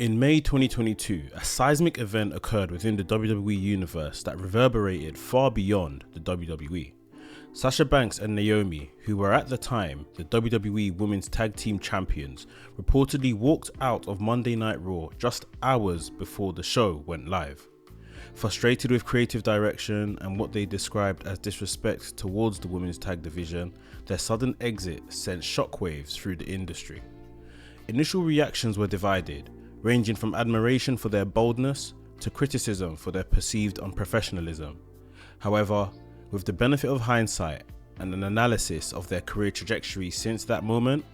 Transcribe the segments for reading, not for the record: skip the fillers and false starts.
In May 2022, a seismic event occurred within the WWE universe that reverberated far beyond the WWE. Sasha Banks and Naomi, who were at the time the WWE Women's Tag Team Champions, reportedly walked out of Monday Night Raw just hours before the show went live. Frustrated with creative direction and what they described as disrespect towards the women's tag division, their sudden exit sent shockwaves through the industry. Initial reactions were divided, ranging from admiration for their boldness to criticism for their perceived unprofessionalism. However, with the benefit of hindsight and an analysis of their career trajectory since that moment,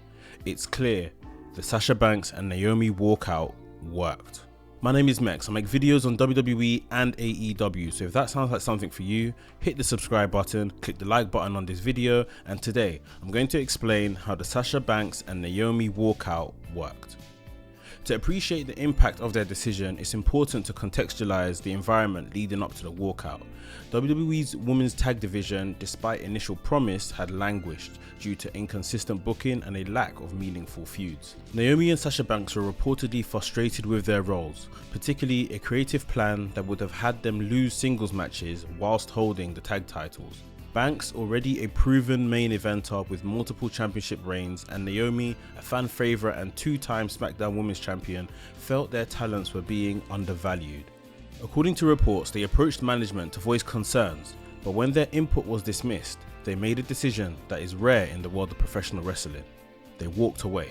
it's clear the Sasha Banks and Naomi walkout worked. My name is Mex. I make videos on WWE and AEW, so if that sounds like something for you, hit the subscribe button, click the like button on this video, and today I'm going to explain how the Sasha Banks and Naomi walkout worked. To appreciate the impact of their decision, it's important to contextualize the environment leading up to the walkout. WWE's women's tag division, despite initial promise, had languished due to inconsistent booking and a lack of meaningful feuds. Naomi and Sasha Banks were reportedly frustrated with their roles, particularly a creative plan that would have had them lose singles matches whilst holding the tag titles. Banks, already a proven main eventer with multiple championship reigns, and Naomi, a fan favourite and two-time SmackDown Women's Champion, felt their talents were being undervalued. According to reports, they approached management to voice concerns, but when their input was dismissed, they made a decision that is rare in the world of professional wrestling. They walked away.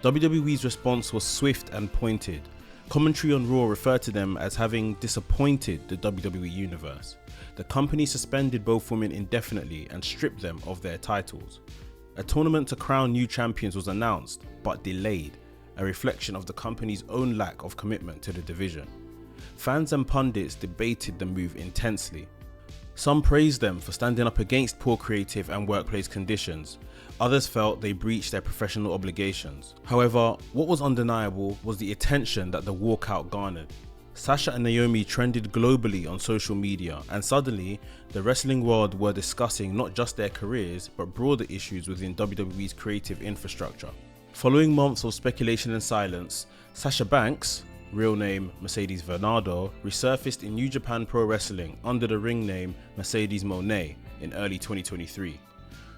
WWE's response was swift and pointed. Commentary on Raw referred to them as having disappointed the WWE universe. The company suspended both women indefinitely and stripped them of their titles. A tournament to crown new champions was announced, but delayed, a reflection of the company's own lack of commitment to the division. Fans and pundits debated the move intensely. Some praised them for standing up against poor creative and workplace conditions. Others felt they breached their professional obligations. However, what was undeniable was the attention that the walkout garnered. Sasha and Naomi trended globally on social media, and suddenly, the wrestling world were discussing not just their careers, but broader issues within WWE's creative infrastructure. Following months of speculation and silence, Sasha Banks, real name Mercedes Varnado, resurfaced in New Japan Pro Wrestling under the ring name Mercedes Mone in early 2023.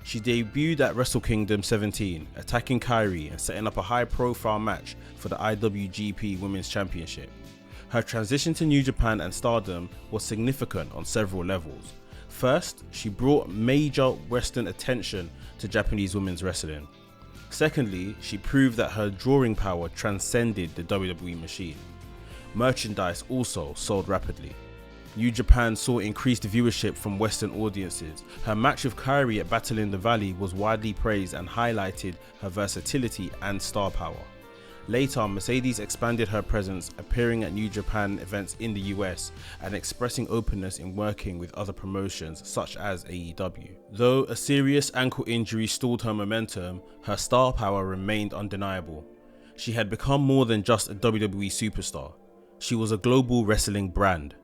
She debuted at Wrestle Kingdom 17, attacking Kairi and setting up a high-profile match for the IWGP Women's Championship. Her transition to New Japan and stardom was significant on several levels. First, she brought major Western attention to Japanese women's wrestling. Secondly, she proved that her drawing power transcended the WWE machine. Merchandise also sold rapidly. New Japan saw increased viewership from Western audiences. Her match with Kairi at Battle in the Valley was widely praised and highlighted her versatility and star power. Later, Mercedes expanded her presence, appearing at New Japan events in the US and expressing openness in working with other promotions such as AEW. Though a serious ankle injury stalled her momentum, her star power remained undeniable. She had become more than just a WWE superstar. She was a global wrestling brand.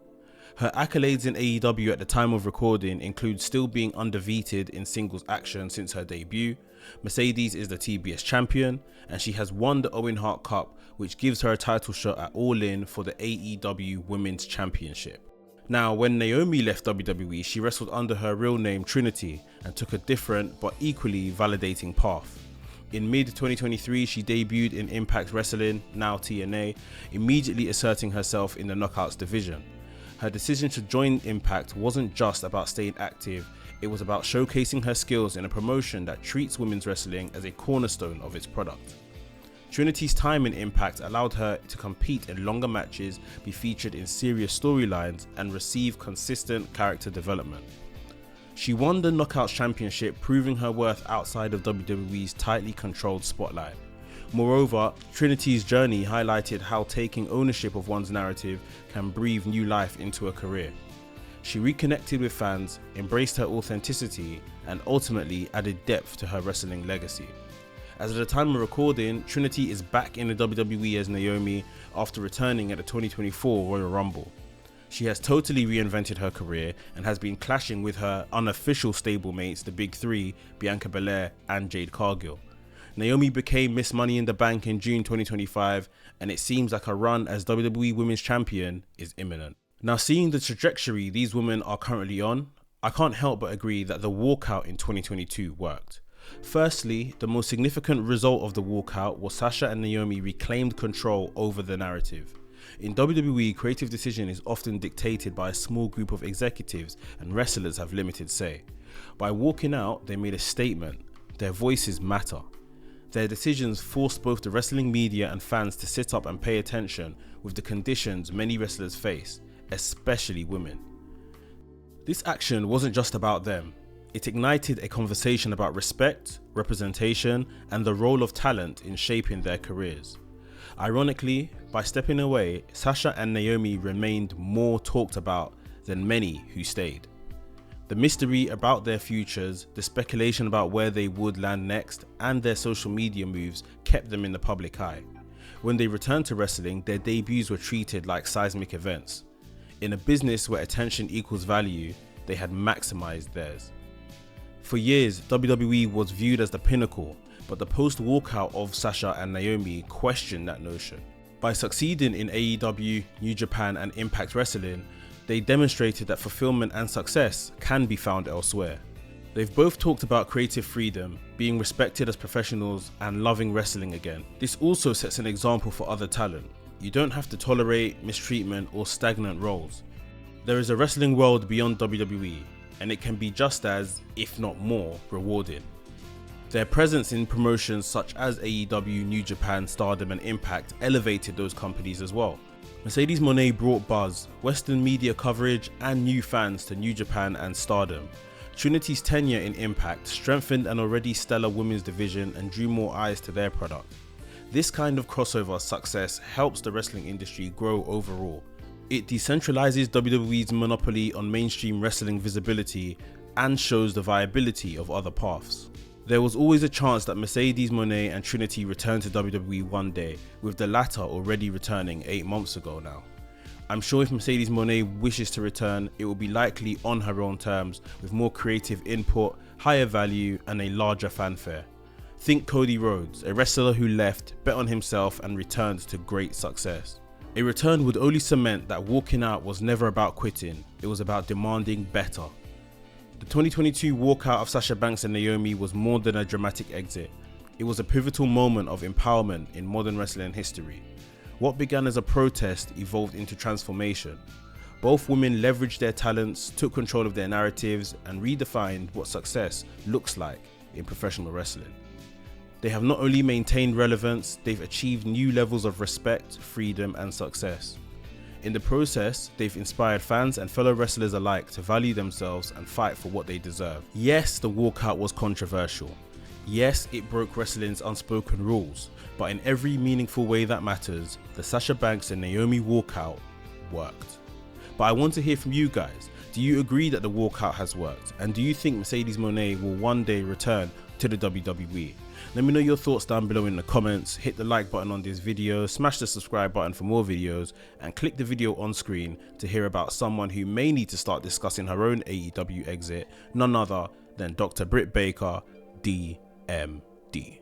Her accolades in AEW at the time of recording include still being undefeated in singles action since her debut. Mercedes is the TBS champion, and she has won the Owen Hart Cup, which gives her a title shot at All In for the AEW Women's Championship. Now, when Naomi left WWE, she wrestled under her real name Trinity and took a different but equally validating path. In mid-2023, she debuted in Impact Wrestling, now TNA, immediately asserting herself in the Knockouts division. Her decision to join Impact wasn't just about staying active, it was about showcasing her skills in a promotion that treats women's wrestling as a cornerstone of its product. Trinity's time in Impact allowed her to compete in longer matches, be featured in serious storylines, and receive consistent character development. She won the Knockouts Championship, proving her worth outside of WWE's tightly controlled spotlight. Moreover, Trinity's journey highlighted how taking ownership of one's narrative can breathe new life into a career. She reconnected with fans, embraced her authenticity, and ultimately added depth to her wrestling legacy. As of the time of recording, Trinity is back in the WWE as Naomi after returning at the 2024 Royal Rumble. She has totally reinvented her career and has been clashing with her unofficial stablemates, the Big Three, Bianca Belair and Jade Cargill. Naomi became Miss Money in the Bank in June 2025, and it seems like a run as WWE Women's Champion is imminent. Now, seeing the trajectory these women are currently on, I can't help but agree that the walkout in 2022 worked. Firstly, the most significant result of the walkout was Sasha and Naomi reclaimed control over the narrative. In WWE, creative decision is often dictated by a small group of executives, and wrestlers have limited say. By walking out, they made a statement. Their voices matter. Their decisions forced both the wrestling media and fans to sit up and pay attention with the conditions many wrestlers face, especially women. This action wasn't just about them. It ignited a conversation about respect, representation, and the role of talent in shaping their careers. Ironically, by stepping away, Sasha and Naomi remained more talked about than many who stayed. The mystery about their futures, the speculation about where they would land next, and their social media moves kept them in the public eye. When they returned to wrestling, their debuts were treated like seismic events. In a business where attention equals value, they had maximized theirs. For years, WWE was viewed as the pinnacle, but the post-walkout of Sasha and Naomi questioned that notion. By succeeding in AEW, New Japan, and Impact Wrestling, they demonstrated that fulfillment and success can be found elsewhere. They've both talked about creative freedom, being respected as professionals, and loving wrestling again. This also sets an example for other talent. You don't have to tolerate mistreatment or stagnant roles. There is a wrestling world beyond WWE, and it can be just as, if not more, rewarding. Their presence in promotions such as AEW, New Japan, Stardom, and Impact elevated those companies as well. Mercedes Mone brought buzz, Western media coverage, and new fans to New Japan and Stardom. Trinity's tenure in Impact strengthened an already stellar women's division and drew more eyes to their product. This kind of crossover success helps the wrestling industry grow overall. It decentralizes WWE's monopoly on mainstream wrestling visibility and shows the viability of other paths. There was always a chance that Mercedes Moné and Trinity returned to WWE one day, with the latter already returning 8 months ago now. I'm sure if Mercedes Moné wishes to return, it will be likely on her own terms, with more creative input, higher value, and a larger fanfare. Think Cody Rhodes, a wrestler who left, bet on himself, and returned to great success. A return would only cement that walking out was never about quitting, it was about demanding better. The 2022 walkout of Sasha Banks and Naomi was more than a dramatic exit. It was a pivotal moment of empowerment in modern wrestling history. What began as a protest evolved into transformation. Both women leveraged their talents, took control of their narratives, and redefined what success looks like in professional wrestling. They have not only maintained relevance, they've achieved new levels of respect, freedom, and success. In the process, they've inspired fans and fellow wrestlers alike to value themselves and fight for what they deserve. Yes, the walkout was controversial. Yes, it broke wrestling's unspoken rules, but in every meaningful way that matters, the Sasha Banks and Naomi walkout worked. But I want to hear from you guys. Do you agree that the walkout has worked? And do you think Mercedes Moné will one day return to the WWE? Let me know your thoughts down below in the comments. Hit the like button on this video, smash the subscribe button for more videos, and click the video on screen to hear about someone who may need to start discussing her own AEW exit, none other than Dr. Britt Baker, DMD.